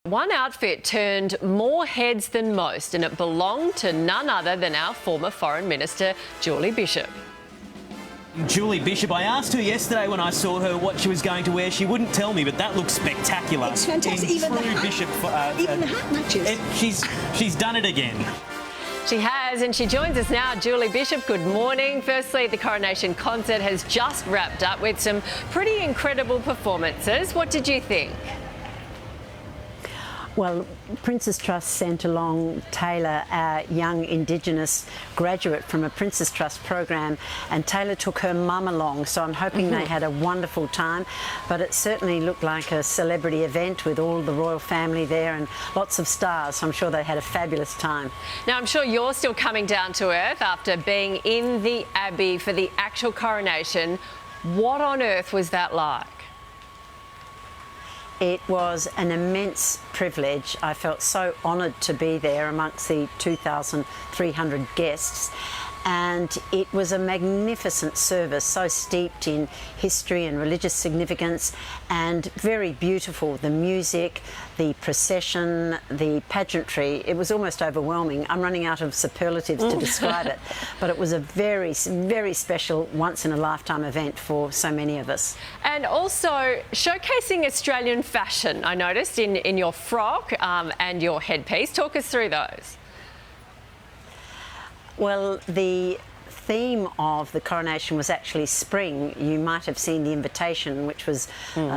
One outfit turned more heads than most, and it belonged to none other than our former Foreign Minister, Julie Bishop. Julie Bishop, I asked her yesterday when I saw her what she was going to wear. She wouldn't tell me, but that looks spectacular. It's fantastic. Even the hat, Bishop, even the hat matches. She's done it again. She has, and she joins us now. Julie Bishop, good morning. Firstly, the Coronation concert has just wrapped up with some pretty incredible performances. What did you think? Well, Prince's Trust sent along Taylor, our young Indigenous graduate from a Prince's Trust program, and Taylor took her mum along, so I'm hoping they had a wonderful time. But it certainly looked like a celebrity event with all the royal family there and lots of stars, so I'm sure they had a fabulous time. Now, I'm sure you're still coming down to earth after being in the Abbey for the actual coronation. What on earth was that like? It was an immense privilege. I felt so honoured to be there amongst the 2,300 guests, and it was a magnificent service, so steeped in history and religious significance, and very beautiful. The music, the procession, the pageantry, it was almost overwhelming. I'm running out of superlatives to describe it, but it was a very, very special, once-in-a-lifetime event for so many of us. And also showcasing Australian fashion, I noticed, in your frock and your headpiece. Talk us through those. Well, the theme of the coronation was actually spring. You might have seen the invitation, which was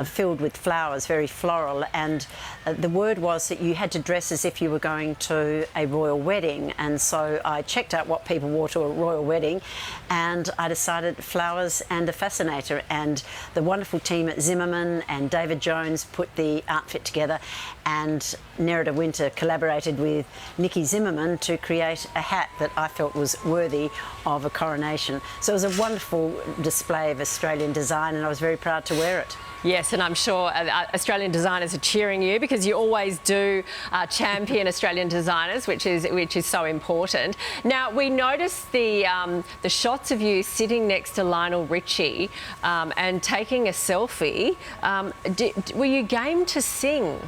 filled with flowers, very floral, and the word was that you had to dress as if you were going to a royal wedding. And so I checked out what people wore to a royal wedding, and I decided flowers and a fascinator. And the wonderful team at Zimmerman and David Jones put the outfit together, and Nerida Winter collaborated with Nikki Zimmerman to create a hat that I felt was worthy of a coronation. So it was a wonderful display of Australian design, and I was very proud to wear it. Yes, and I'm sure Australian designers are cheering you, because you always do champion Australian designers, which is so important. Now, we noticed the shots of you sitting next to Lionel Richie and taking a selfie. Were you game to sing?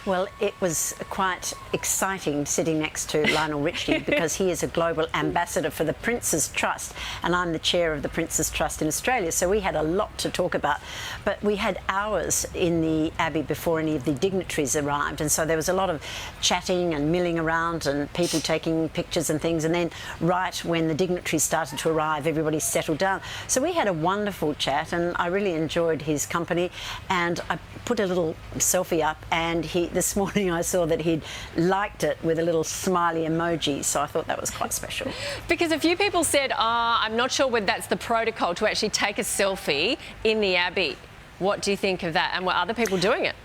Well, it was quite exciting sitting next to Lionel Richie because he is a global ambassador for the Prince's Trust, and I'm the chair of the Prince's Trust in Australia, so we had a lot to talk about. But we had hours in the Abbey before any of the dignitaries arrived, and so there was a lot of chatting and milling around and people taking pictures and things, and then right when the dignitaries started to arrive, everybody settled down. So we had a wonderful chat, and I really enjoyed his company, and I put a little selfie up, and this morning I saw that he'd liked it with a little smiley emoji, so I thought that was quite special. Because a few people said, I'm not sure whether that's the protocol to actually take a selfie in the Abbey. What do you think of that? And were other people doing it?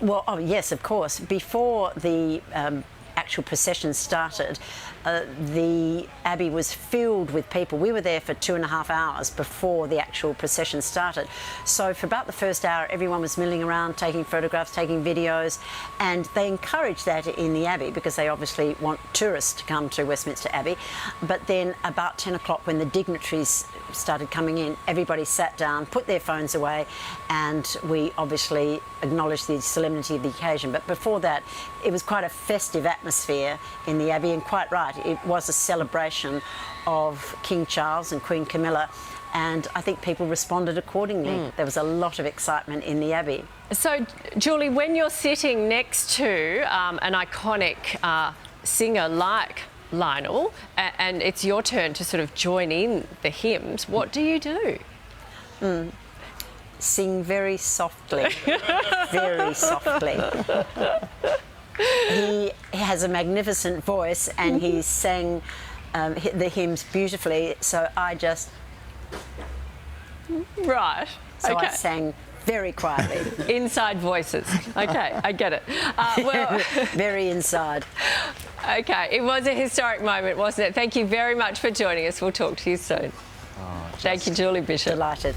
Well, oh yes, of course. Before the actual procession started, the Abbey was filled with people. We were there for 2.5 hours before the actual procession started. So for about the first hour, everyone was milling around, taking photographs, taking videos, and they encourage that in the Abbey because they obviously want tourists to come to Westminster Abbey. But then about 10 o'clock, when the dignitaries started coming in, everybody sat down, put their phones away, and we obviously acknowledged the solemnity of the occasion. But before that, it was quite a festive atmosphere in the Abbey, and quite right, it was a celebration of King Charles and Queen Camilla, and I think people responded accordingly. There was a lot of excitement in the Abbey. So, Julie, when you're sitting next to an iconic singer like Lionel, and it's your turn to sort of join in the hymns, what do you do? Sing very softly, very softly. He has a magnificent voice, and he sang the hymns beautifully, so I just... Right. So okay. I sang very quietly. Inside voices. Okay, I get it. Well, very inside. Okay, it was a historic moment, wasn't it? Thank you very much for joining us. We'll talk to you soon. Thank you, Julie Bishop. Delighted.